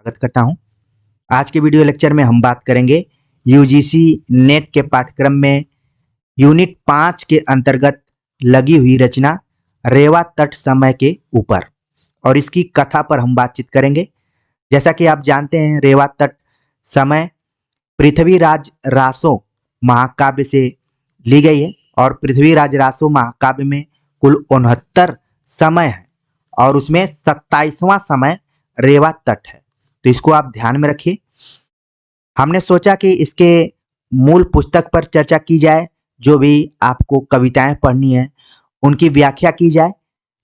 स्वागत करता हूं। आज के वीडियो लेक्चर में हम बात करेंगे यूजीसी नेट के पाठ्यक्रम में यूनिट 5 के अंतर्गत लगी हुई रचना रेवा तट समय के ऊपर और इसकी कथा पर हम बातचीत करेंगे। जैसा कि आप जानते हैं, रेवा तट समय पृथ्वीराज रासो महाकाव्य से ली गई है और पृथ्वीराज रासो महाकाव्य में कुल 69 समय है और उसमें 27वां समय रेवा तट है, तो इसको आप ध्यान में रखिए। हमने सोचा कि इसके मूल पुस्तक पर चर्चा की जाए, जो भी आपको कविताएं पढ़नी है उनकी व्याख्या की जाए,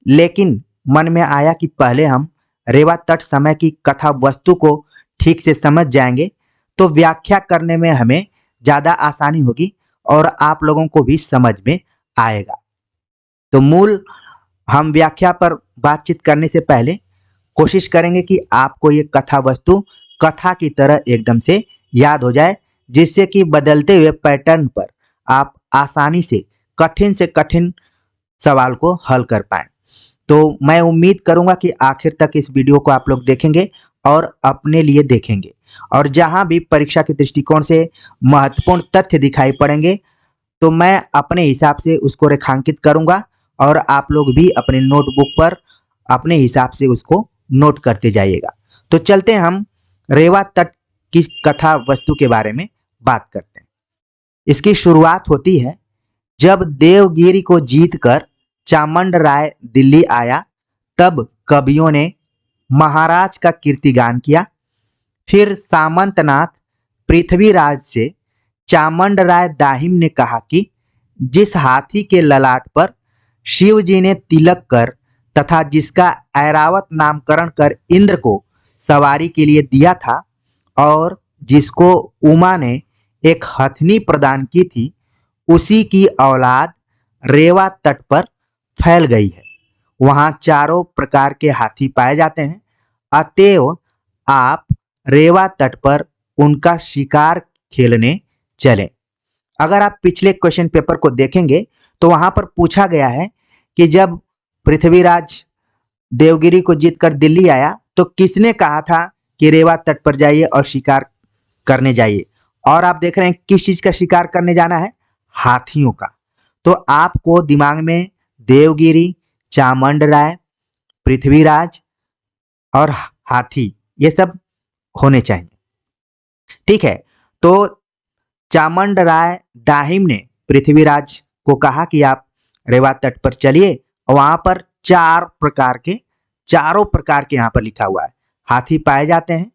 लेकिन मन में आया कि पहले हम रेवा तट समय की कथा वस्तु को ठीक से समझ जाएंगे तो व्याख्या करने में हमें ज़्यादा आसानी होगी और आप लोगों को भी समझ में आएगा। तो मूल हम व्याख्या पर बातचीत करने से पहले कोशिश करेंगे कि आपको ये कथा वस्तु कथा की तरह एकदम से याद हो जाए, जिससे कि बदलते हुए पैटर्न पर आप आसानी से कठिन सवाल को हल कर पाएं। तो मैं उम्मीद करूंगा कि आखिर तक इस वीडियो को आप लोग देखेंगे और अपने लिए देखेंगे, और जहां भी परीक्षा के दृष्टिकोण से महत्वपूर्ण तथ्य दिखाई पड़ेंगे तो मैं अपने हिसाब से उसको रेखांकित करूंगा और आप लोग भी अपने नोटबुक पर अपने हिसाब से उसको नोट करते जाइएगा। तो चलते हैं, हम रेवा तट की कथा वस्तु के बारे में बात करते हैं। इसकी शुरुआत होती है जब देवगिरी को जीतकर चामुंड राय दिल्ली आया, तब कवियों ने महाराज का कीर्तिगान किया। फिर सामंतनाथ पृथ्वीराज से चामुंड राय दाहिम ने कहा कि जिस हाथी के ललाट पर शिव जी ने तिलक कर तथा जिसका ऐरावत नामकरण कर इंद्र को सवारी के लिए दिया था और जिसको उमा ने एक हथनी प्रदान की थी, उसी की औलाद रेवा तट पर फैल गई है। वहां चारों प्रकार के हाथी पाए जाते हैं, अतएव आप रेवा तट पर उनका शिकार खेलने चलें। अगर आप पिछले क्वेश्चन पेपर को देखेंगे तो वहां पर पूछा गया है कि जब पृथ्वीराज देवगिरी को जीतकर दिल्ली आया तो किसने कहा था कि रेवा तट पर जाइए और शिकार करने जाइए, और आप देख रहे हैं किस चीज का शिकार करने जाना है, हाथियों का। तो आपको दिमाग में देवगिरी, चामुंड राय, पृथ्वीराज और हाथी ये सब होने चाहिए। ठीक है, तो चामुंड राय दाहिम ने पृथ्वीराज को कहा कि आप रेवा तट पर चलिए, और वहां पर चारों प्रकार के यहाँ पर लिखा हुआ है हाथी पाए जाते हैं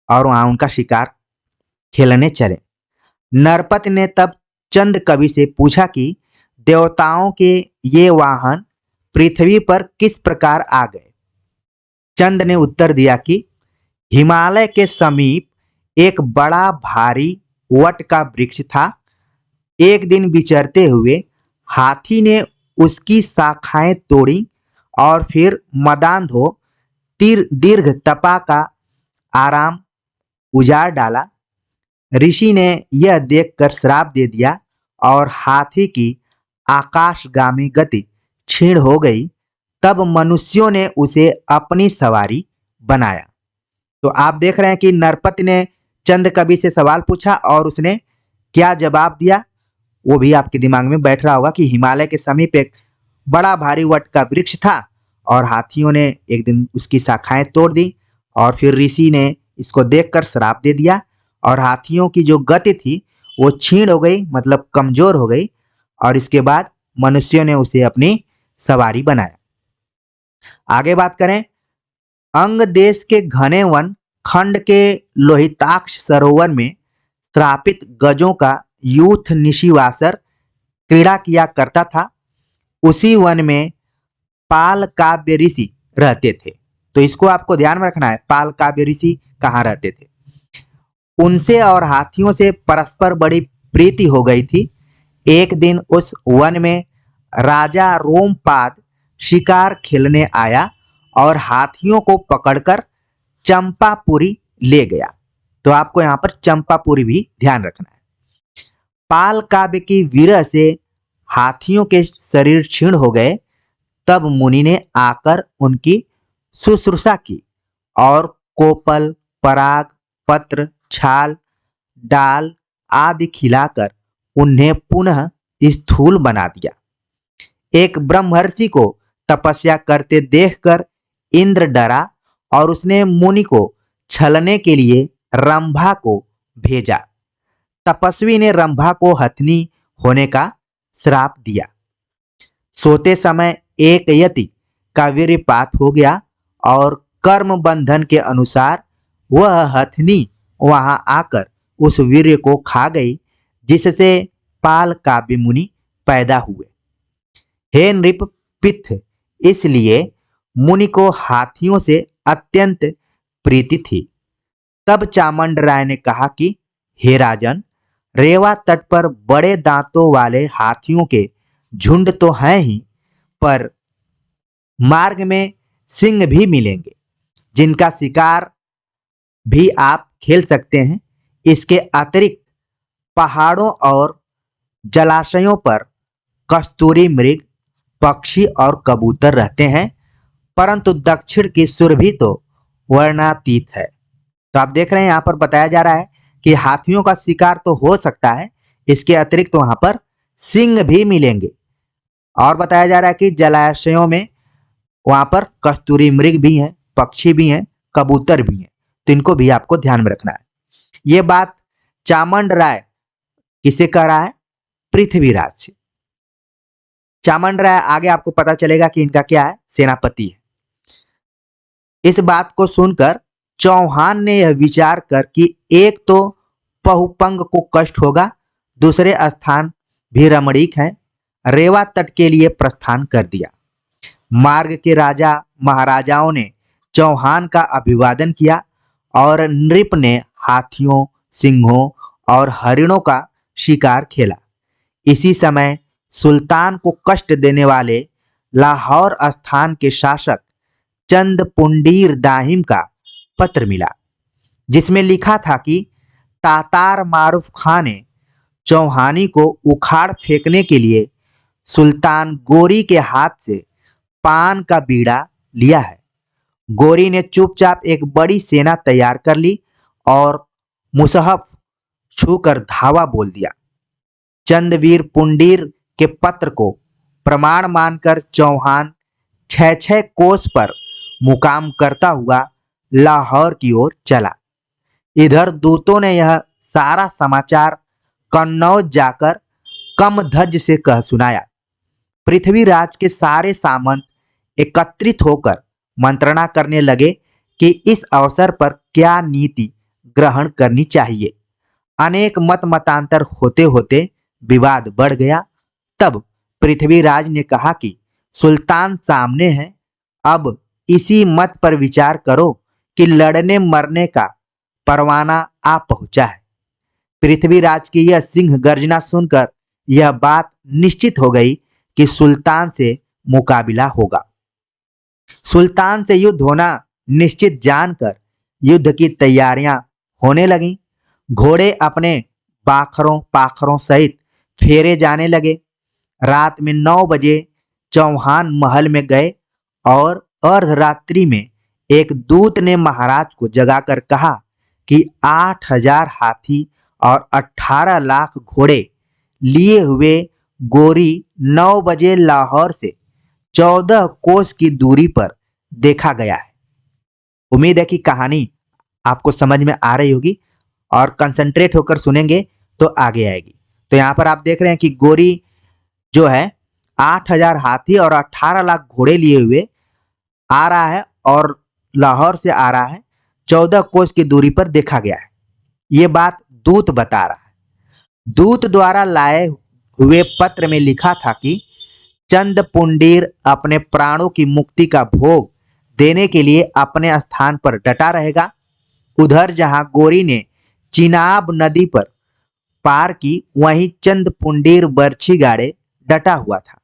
और वहां उनका शिकार खेलने चले। नरपत ने तब चंद कवि से पूछा कि देवताओं के ये वाहन पृथ्वी पर किस प्रकार आ गए। चंद ने उत्तर दिया कि हिमालय के समीप एक बड़ा भारी वट का वृक्ष था। एक दिन विचरते हुए हाथी ने उसकी शाखाएं तोड़ी और फिर मदान्धो दीर्घ तपा का आराम उजाड़ डाला। ऋषि ने यह देखकर श्राप दे दिया और हाथी की आकाशगामी गति क्षीण हो गई। तब मनुष्यों ने उसे अपनी सवारी बनाया। तो आप देख रहे हैं कि नरपत ने चंद कवि से सवाल पूछा और उसने क्या जवाब दिया, वो भी आपके दिमाग में बैठ रहा होगा कि हिमालय के समीप एक बड़ा भारी वट का वृक्ष था और हाथियों ने एक दिन उसकी शाखाएं तोड़ दी और फिर ऋषि ने इसको देखकर श्राप दे दिया और हाथियों की जो गति थी वो क्षीण हो गई, मतलब कमजोर हो गई, और इसके बाद मनुष्यों ने उसे अपनी सवारी बनाया। आगे बात करें, अंग देश के घने वन खंड के लोहिताक्ष सरोवर में श्रापित गजों का यूथ निशिवासर क्रीड़ा किया करता था। उसी वन में पाल काव्य ऋषि रहते थे। तो इसको आपको ध्यान में रखना है, पाल काव्य ऋषि कहाँ रहते थे। उनसे और हाथियों से परस्पर बड़ी प्रीति हो गई थी। एक दिन उस वन में राजा रोमपाद शिकार खेलने आया और हाथियों को पकड़कर चंपापुरी ले गया। तो आपको यहाँ पर चंपापुरी भी ध्यान रखना है। पाल काव्य की विरह से हाथियों के शरीर क्षीण हो गए। तब मुनि ने आकर उनकी शुश्रूषा की और कोपल, पराग, पत्र, छाल, डाल आदि खिलाकर उन्हें पुनः स्थूल बना दिया। एक ब्रह्मर्षि को तपस्या करते देखकर इंद्र डरा और उसने मुनि को छलने के लिए रंभा को भेजा। तपस्वी ने रंभा को हथनी होने का श्राप दिया। सोते समय एक यति का वीर्यपात हो गया और कर्म बंधन के अनुसार वह हथनी वहां आकर उस वीर्य को खा गई, जिससे पाल काव्य मुनि पैदा हुए। हे नृप पित्थ, इसलिए मुनि को हाथियों से अत्यंत प्रीति थी। तब चामंड राय ने कहा कि हे राजन, रेवा तट पर बड़े दांतों वाले हाथियों के झुंड तो हैं ही, पर मार्ग में सिंह भी मिलेंगे, जिनका शिकार भी आप खेल सकते हैं। इसके अतिरिक्त पहाड़ों और जलाशयों पर कस्तूरी मृग, पक्षी और कबूतर रहते हैं, परंतु दक्षिण की सुरभि तो वर्णातीत है। तो आप देख रहे हैं यहाँ पर बताया जा रहा है कि हाथियों का शिकार तो हो सकता है, इसके अतिरिक्त वहां पर सिंह भी मिलेंगे। और बताया जा रहा है कि जलाशयों में वहां पर कस्तूरी मृग भी हैं, पक्षी भी हैं, कबूतर भी हैं, तो इनको भी आपको ध्यान में रखना है। ये बात चामंड राय किसे कह रहा है? पृथ्वीराज से। चामंड राय आगे आपको पता चलेगा कि इनका क्या है, सेनापति है। इस बात को सुनकर चौहान ने यह विचार कर कि एक तो पहुपंग को कष्ट होगा, दूसरे स्थान भी रमणीक है, रेवा तट के लिए प्रस्थान कर दिया। मार्ग के राजा महाराजाओं ने चौहान का अभिवादन किया और नृप ने हाथियों, सिंहों और हरिणों का शिकार खेला। इसी समय सुल्तान को कष्ट देने वाले लाहौर स्थान के शासक चंद पुंडीर दाहिम का पत्र मिला, जिसमें लिखा था कि तातार मारूफ खां ने चौहानी को उखाड़ फेंकने के लिए सुल्तान गोरी के हाथ से पान का बीड़ा लिया है। गोरी ने चुपचाप एक बड़ी सेना तैयार कर ली और मुसहफ छूकर धावा बोल दिया। चंदवीर पुंडीर के पत्र को प्रमाण मानकर चौहान 6-6 कोस पर मुकाम करता हुआ लाहौर की ओर चला। इधर दूतों ने यह सारा समाचार कन्नौज जाकर कमध्वज से कह सुनाया। पृथ्वीराज के सारे सामंत एकत्रित होकर मंत्रणा करने लगे कि इस अवसर पर क्या नीति ग्रहण करनी चाहिए। अनेक मत मतांतर होते होते विवाद बढ़ गया। तब पृथ्वीराज ने कहा कि सुल्तान सामने हैं, अब इसी मत पर विचार करो कि लड़ने मरने का परवाना आ पहुंचा है। पृथ्वीराज की यह सिंह गर्जना सुनकर यह बात निश्चित हो गई कि सुल्तान से मुकाबिला होगा। सुल्तान से युद्ध होना निश्चित जानकर युद्ध की तैयारियां होने लगीं। घोड़े अपने बाखरों पाखरों सहित फेरे जाने लगे। रात में 9 बजे चौहान महल में गए और अर्धरात्रि में एक दूत ने महाराज को जगाकर कहा कि 8000 हाथी और 18 लाख घोड़े लिए हुए गोरी 9 बजे लाहौर से 14 कोस की दूरी पर देखा गया है। उम्मीद है कि कहानी आपको समझ में आ रही होगी और कंसंट्रेट होकर सुनेंगे तो आगे आएगी। तो यहाँ पर आप देख रहे हैं कि गोरी जो है 8000 हाथी और 18 लाख घोड़े लिए हुए आ रहा है और लाहौर से आ रहा है, 14 कोस की दूरी पर देखा गया है। ये बात दूत बता रहा है। दूत द्वारा लाए हुए पत्र में लिखा था कि चंद पुंडीर अपने प्राणों की मुक्ति का भोग देने के लिए अपने स्थान पर डटा रहेगा। उधर जहां गोरी ने चिनाब नदी पर पार की, वहीं चंद पुंडीर बर्छी गाड़े डटा हुआ था।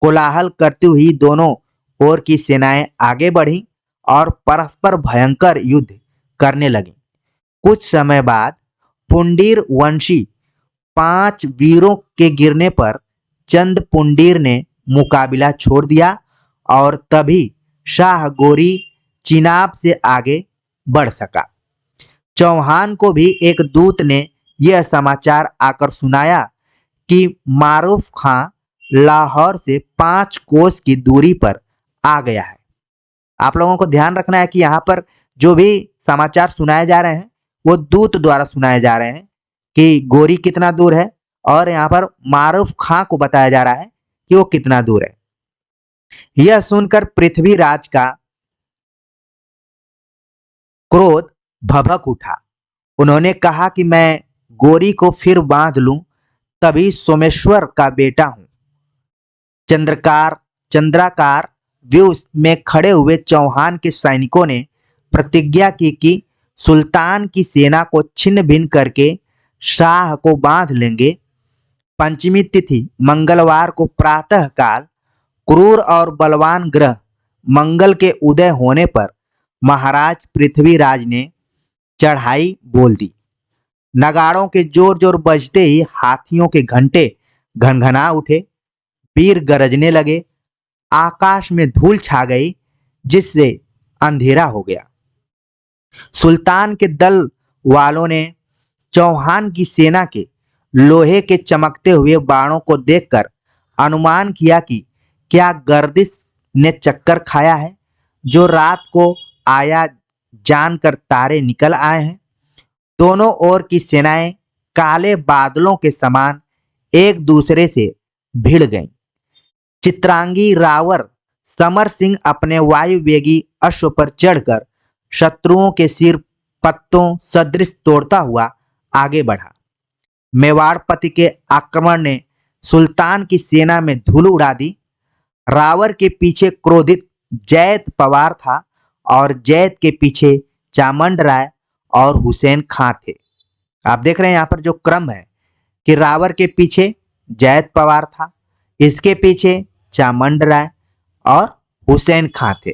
कोलाहल करती हुई दोनों ओर की सेनाएं आगे बढ़ीं और परस्पर भयंकर युद्ध करने लगीं। कुछ समय बाद पुंडीर वंशी 5 वीरों के गिरने पर चंद पुंडीर ने मुकाबिला छोड़ दिया और तभी शाह गोरी चिनाब से आगे बढ़ सका। चौहान को भी एक दूत ने यह समाचार आकर सुनाया कि मारूफ खां लाहौर से 5 कोस की दूरी पर आ गया है। आप लोगों को ध्यान रखना है कि यहाँ पर जो भी समाचार सुनाए जा रहे हैं वो दूत द्वारा सुनाए जा रहे हैं कि गोरी कितना दूर है, और यहाँ पर मारूफ खां को बताया जा रहा है कि वो कितना दूर है। यह सुनकर पृथ्वीराज का क्रोध भभक उठा। उन्होंने कहा कि मैं गोरी को फिर बांध लूं, तभी सोमेश्वर का बेटा हूं। चंद्राकार व्यूह में खड़े हुए चौहान के सैनिकों ने प्रतिज्ञा की कि सुल्तान की सेना को छिन्न भिन्न करके शाह को बांध लेंगे। पंचमी तिथि मंगलवार को प्रातः काल क्रूर और बलवान ग्रह मंगल के उदय होने पर महाराज पृथ्वीराज ने चढ़ाई बोल दी। नगाड़ों के जोर जोर बजते ही हाथियों के घंटे घनघना उठे, वीर गरजने लगे, आकाश में धूल छा गई, जिससे अंधेरा हो गया। सुल्तान के दल वालों ने चौहान की सेना के लोहे के चमकते हुए बाणों को देखकर अनुमान किया कि क्या गर्दिश ने चक्कर खाया है, जो रात को आया जानकर तारे निकल आए हैं। दोनों ओर की सेनाएं काले बादलों के समान एक दूसरे से भिड़ गईं। चित्रांगी रावर समर सिंह अपने वायुवेगी अश्व पर चढ़कर शत्रुओं के सिर पत्तों सदृश तोड़ता हुआ आगे बढ़ा। मेवाड़पति के आक्रमण ने सुल्तान की सेना में धूल उड़ा दी। रावर के पीछे क्रोधित जैद पवार था और जैद के पीछे चामंड राय और हुसैन खां थे। आप देख रहे हैं यहाँ पर जो क्रम है कि रावर के पीछे जैद पवार था, इसके पीछे चामंड राय और हुसैन खां थे।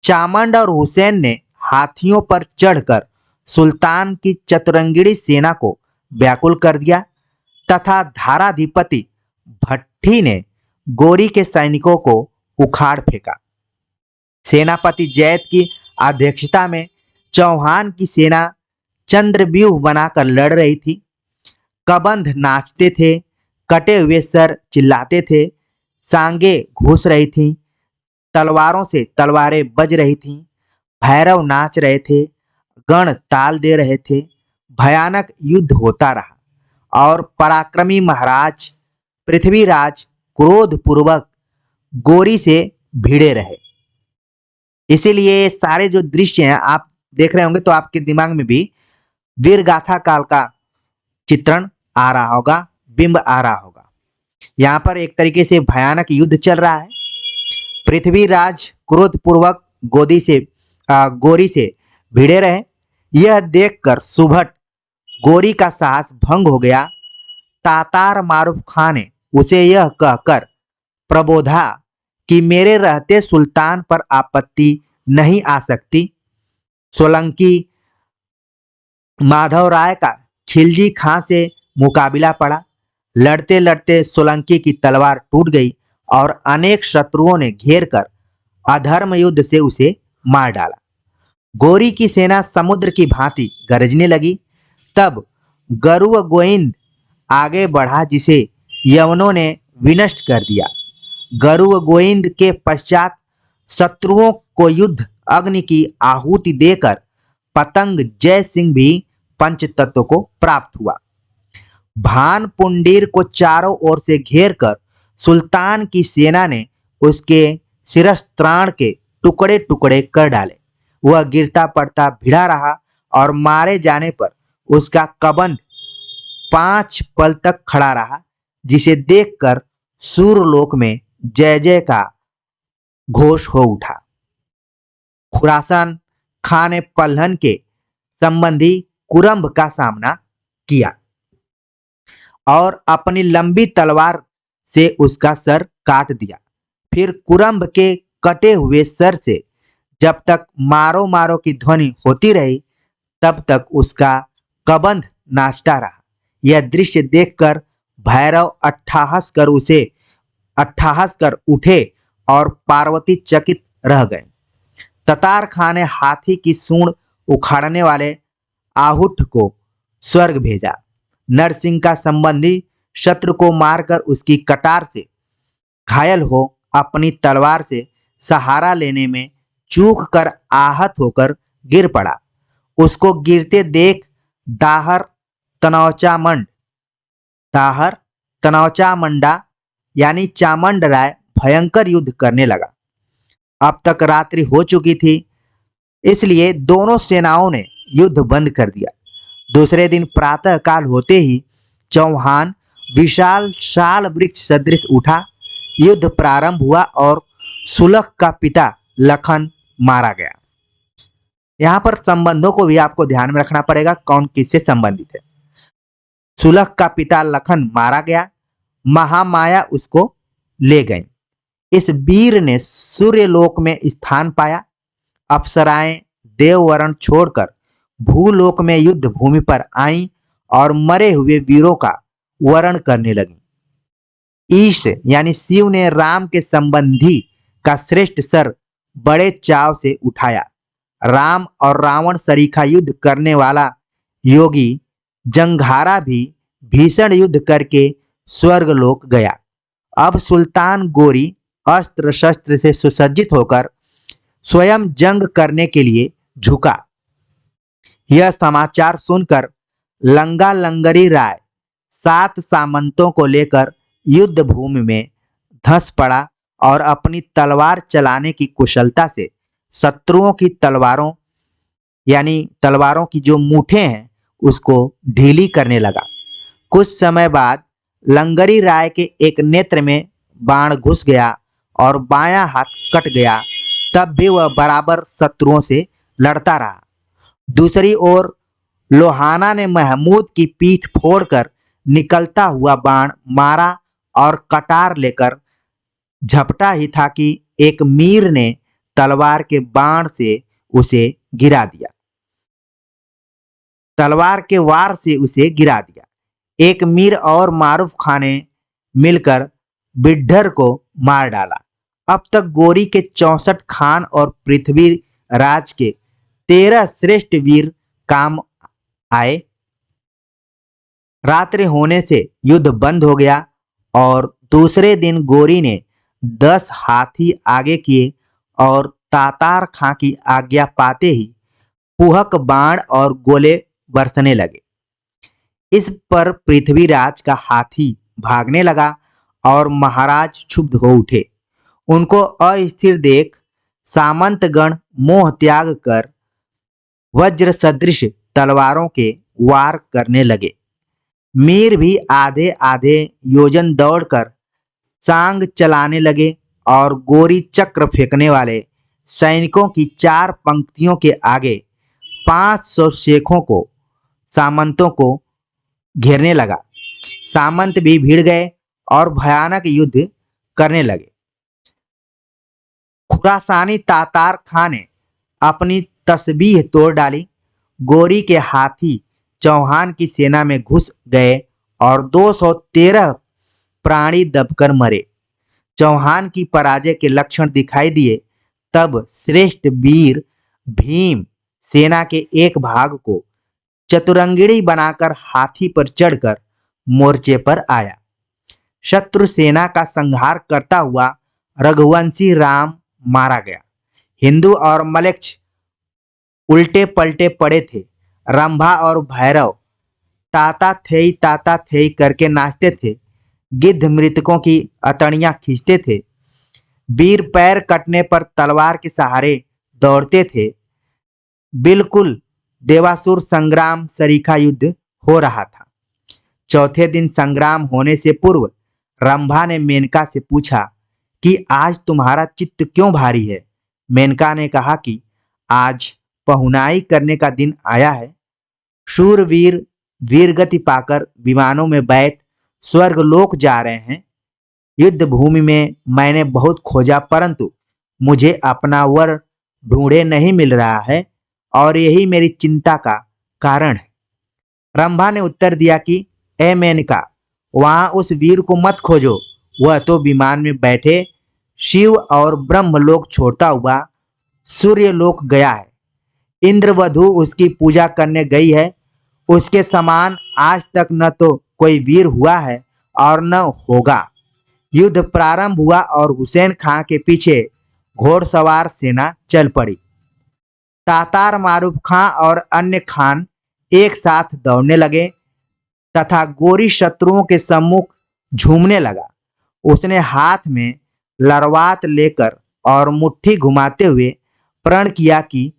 चामंड और हुसैन ने हाथियों पर चढ़कर सुल्तान की चतुरंगिणी सेना को व्याकुल कर दिया तथा धाराधिपति भट्टी ने गोरी के सैनिकों को उखाड़ फेंका। सेनापति जैद की अध्यक्षता में चौहान की सेना चंद्रव्यूह बनाकर लड़ रही थी। कबंध नाचते थे, कटे हुए सर चिल्लाते थे, सांगे घुस रही थीं, तलवारों से तलवारें बज रही थीं, भैरव नाच रहे थे, गण ताल दे रहे थे। भयानक युद्ध होता रहा और पराक्रमी महाराज पृथ्वीराज क्रोधपूर्वक गोरी से भिड़े रहे। इसीलिए सारे जो दृश्य हैं आप देख रहे होंगे तो आपके दिमाग में भी वीरगाथा काल का चित्रण आ रहा होगा, बिंब आ रहा होगा। यहाँ पर एक तरीके से भयानक युद्ध चल रहा है। पृथ्वीराज क्रोधपूर्वक गोरी से भिड़े रहे। यह देखकर सुभट गोरी का साहस भंग हो गया। तातार मारूफ खां ने उसे यह कहकर प्रबोधा कि मेरे रहते सुल्तान पर आपत्ति नहीं आ सकती। सोलंकी माधव राय का खिलजी खां से मुकाबिला पड़ा। लड़ते लड़ते सोलंकी की तलवार टूट गई और अनेक शत्रुओं ने घेर कर अधर्म युद्ध से उसे मार डाला। गोरी की सेना समुद्र की भांति गरजने लगी। तब गरुड़ गोविंद आगे बढ़ा, जिसे यवनों ने विनष्ट कर दिया। गरुड़ गोविंद के पश्चात शत्रुओं को युद्ध अग्नि की आहुति देकर पतंग जय सिंह भी पंचतत्व को प्राप्त हुआ। भान पुंडीर को चारों ओर से घेरकर सुल्तान की सेना ने उसके शिरस्त्राण के टुकड़े टुकड़े कर डाले। वह गिरता पड़ता भिड़ा रहा और मारे जाने पर उसका कबंध 5 पल तक खड़ा रहा, जिसे देखकर सूरलोक में जय जय का घोष हो उठा। खुरासान खां ने पल्हन के संबंधी कुरम्ब का सामना किया और अपनी लंबी तलवार से उसका सर काट दिया। फिर कुरम्ब के कटे हुए सर से जब तक मारो मारो की ध्वनि होती रही तब तक उसका कबंध नाचता रहा। यह दृश्य देखकर भैरव अट्ठाहस कर उठे और पार्वती चकित रह गए। ततार खां ने हाथी की सूंड उखाड़ने वाले आहुत को स्वर्ग भेजा। नरसिंह का संबंधी शत्रु को मारकर उसकी कटार से घायल हो अपनी तलवार से सहारा लेने में चूक कर आहत होकर गिर पड़ा। उसको गिरते देख दाहर तनौचामंडा यानी चामंड राय भयंकर युद्ध करने लगा। अब तक रात्रि हो चुकी थी, इसलिए दोनों सेनाओं ने युद्ध बंद कर दिया। दूसरे दिन प्रातः काल होते ही चौहान विशाल शाल वृक्ष सदृश उठा। युद्ध प्रारंभ हुआ और सुलख का पिता लखन मारा गया। यहाँ पर संबंधों को भी आपको ध्यान में रखना पड़ेगा, कौन किससे संबंधित है। सुलख का पिता लखन मारा गया, महामाया उसको ले गई। इस वीर ने सूर्यलोक में स्थान पाया। अप्सराएं देववर्ण छोड़कर भूलोक में युद्ध भूमि पर आईं और मरे हुए वीरों का वरण करने लगी। ईश यानी शिव ने राम के संबंधी का श्रेष्ठ सर बड़े चाव से उठाया। राम और रावण सरीखा युद्ध करने वाला योगी जंघारा भी भीषण युद्ध करके स्वर्गलोक गया। अब सुल्तान गोरी अस्त्र शस्त्र से सुसज्जित होकर स्वयं जंग करने के लिए झुका। यह समाचार सुनकर लंगा लंगरी राय 7 सामंतों को लेकर युद्ध भूमि में धंस पड़ा और अपनी तलवार चलाने की कुशलता से शत्रुओं की तलवारों यानी तलवारों की जो मूठें हैं उसको ढीली करने लगा। कुछ समय बाद लंगरी राय के एक नेत्र में बाण घुस गया और बायां हाथ कट गया। तब भी वह बराबर शत्रुओं से लड़ता रहा। दूसरी ओर लोहाना ने महमूद की पीठ फोड़कर निकलता हुआ बाण मारा और कटार लेकर झपटा ही था कि एक मीर ने तलवार के बाण से उसे गिरा दिया। तलवार के वार से उसे गिरा दिया। एक मीर और मारूफ खां ने मिलकर बिड्ढर को मार डाला। अब तक गोरी के 64 खान और पृथ्वी राज के 13 श्रेष्ठ वीर काम आए। रात्रि होने से युद्ध बंद हो गया और दूसरे दिन गोरी ने 10 हाथी आगे किए और तातार खां की आज्ञा पाते ही पुहक बाण और गोले बरसने लगे। इस पर पृथ्वीराज का हाथी भागने लगा और महाराज क्षुब्ध हो उठे। उनको अस्थिर देख सामंतगण मोह त्याग कर वज्र सदृश तलवारों के वार करने लगे। मीर भी आधे आधे योजन दौड़कर सांग चलाने लगे और गोरी चक्र फेंकने वाले सैनिकों की 4 पंक्तियों के आगे 500 शेखों को सामंतों को घेरने लगा। सामंत भी भिड़ गए और भयानक युद्ध करने लगे। खुरासानी तातार खां ने अपनी तस्बीह तोड़ डाली। गोरी के हाथी चौहान की सेना में घुस गए और 213 प्राणी दबकर मरे। चौहान की पराजय के लक्षण दिखाई दिए। तब श्रेष्ठ वीर भीम सेना के एक भाग को चतुरंगिणी बनाकर हाथी पर चढ़कर मोर्चे पर आया। शत्रु सेना का संहार करता हुआ रघुवंशी राम मारा गया। हिंदू और मलेच्छ उल्टे पलटे पड़े थे। रंभा और भैरव ताता थे करके नाचते थे। गिद्ध मृतकों की अतड़ियां खींचते थे। वीर पैर कटने पर तलवार के सहारे दौड़ते थे। बिल्कुल देवासुर संग्राम सरीखा युद्ध हो रहा था। चौथे दिन संग्राम होने से पूर्व रंभा ने मेनका से पूछा कि आज तुम्हारा चित्त क्यों भारी है। मेनका ने कहा कि आज पहुनाई करने का दिन आया है। शूरवीर वीरगति पाकर विमानों में बैठ स्वर्गलोक जा रहे हैं। युद्ध भूमि में मैंने बहुत खोजा परंतु मुझे अपना वर ढूंढे नहीं मिल रहा है और यही मेरी चिंता का कारण है। रंभा ने उत्तर दिया कि ए मेनका, वहां उस वीर को मत खोजो। वह तो विमान में बैठे शिव और ब्रह्मलोक छोड़ता हुआ सूर्यलोक गया है। इंद्रवधु उसकी पूजा करने गई है। उसके समान आज तक न तो कोई वीर हुआ है और न होगा। युद्ध प्रारंभ हुआ और हुसैन खां के पीछे घोड़सवार सेना चल पड़ी। तातार मारूफ खां और अन्य खान एक साथ दौड़ने लगे तथा गोरी शत्रुओं के सम्मुख झूमने लगा। उसने हाथ में लरवात लेकर और मुट्ठी घुमाते हुए प्रण किया कि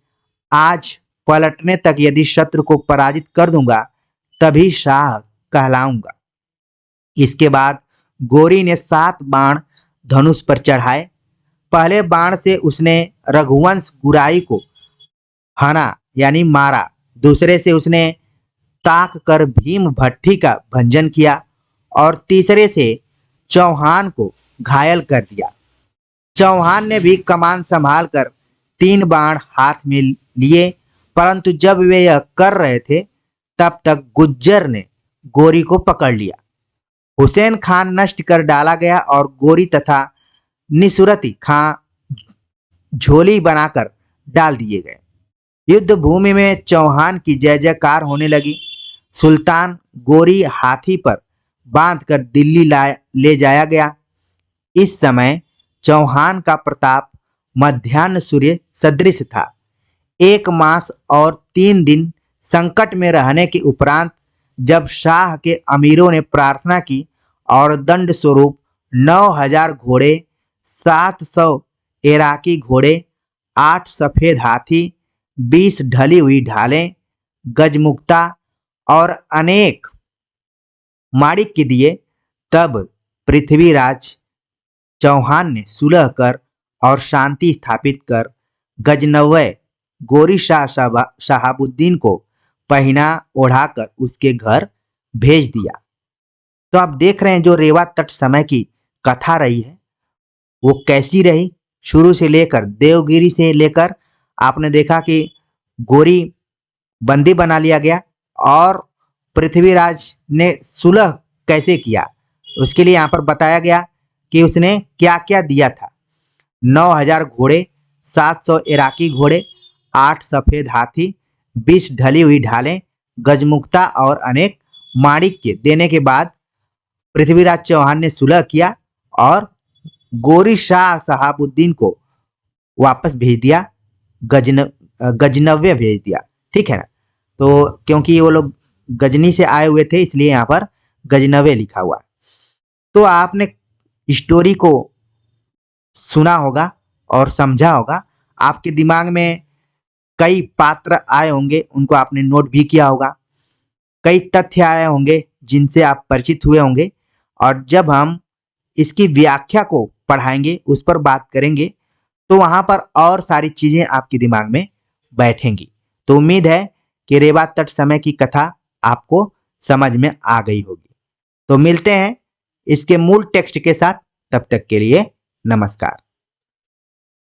आज पलटने तक यदि शत्रु को पराजित कर दूंगा तभी शाह कहलाऊंगा। इसके बाद गोरी ने 7 बाण धनुष पर चढ़ाए। पहले बाण से उसने रघुवंश गुराई को हना यानी मारा। दूसरे से उसने ताक कर भीम भट्टी का भंजन किया और तीसरे से चौहान को घायल कर दिया। चौहान ने भी कमान संभालकर 3 बाण हाथ में लिए, परंतु जब वे यह कर रहे थे तब तक गुज्जर ने गोरी को पकड़ लिया। हुसैन खान नष्ट कर डाला गया और गोरी तथा निसुरती खां झोली बनाकर डाल दिए गए। युद्ध भूमि में चौहान की जय जयकार होने लगी। सुल्तान गोरी हाथी पर बांधकर दिल्ली ले जाया गया। इस समय चौहान का प्रताप मध्याह्न सूर्य सदृश था। 1 मास और 3 दिन संकट में रहने के उपरांत जब शाह के अमीरों ने प्रार्थना की और दंड स्वरूप 9000 घोड़े, 700 इराकी घोड़े, 8 सफेद हाथी, 20 ढली हुई ढालें, गजमुक्ता और अनेक माणिक्य दिए, तब पृथ्वीराज चौहान ने सुलह कर और शांति स्थापित कर गजनव्य गोरी शाह शहाबुद्दीन को पहना ओढ़ाकर उसके घर भेज दिया। तो आप देख रहे हैं जो रेवा तट समय की कथा रही है वो कैसी रही। शुरू से लेकर देवगिरी से लेकर आपने देखा कि गोरी बंदी बना लिया गया और पृथ्वीराज ने सुलह कैसे किया उसके लिए यहाँ पर बताया गया कि उसने क्या क्या दिया था। 9000 घोड़े, 700 इराकी घोड़े, 8 सफेद हाथी, 20 ढली हुई ढालें, गजमुक्ता और अनेक माणिक्य देने के बाद पृथ्वीराज चौहान ने सुलह किया और गोरी शाह शहाबुद्दीन को वापस भेज दिया, गजनव्य भेज दिया। ठीक है ना। तो क्योंकि वो लोग गजनी से आए हुए थे इसलिए यहाँ पर गजनव्य लिखा हुआ। तो आपने स्टोरी को सुना होगा और समझा होगा। आपके दिमाग में कई पात्र आए होंगे, उनको आपने नोट भी किया होगा। कई तथ्य आए होंगे जिनसे आप परिचित हुए होंगे और जब हम इसकी व्याख्या को पढ़ाएंगे, उस पर बात करेंगे, तो वहां पर और सारी चीजें आपके दिमाग में बैठेंगी। तो उम्मीद है कि रेवा तट समय की कथा आपको समझ में आ गई होगी। तो मिलते हैं इसके मूल टेक्स्ट के साथ, तब तक के लिए नमस्कार।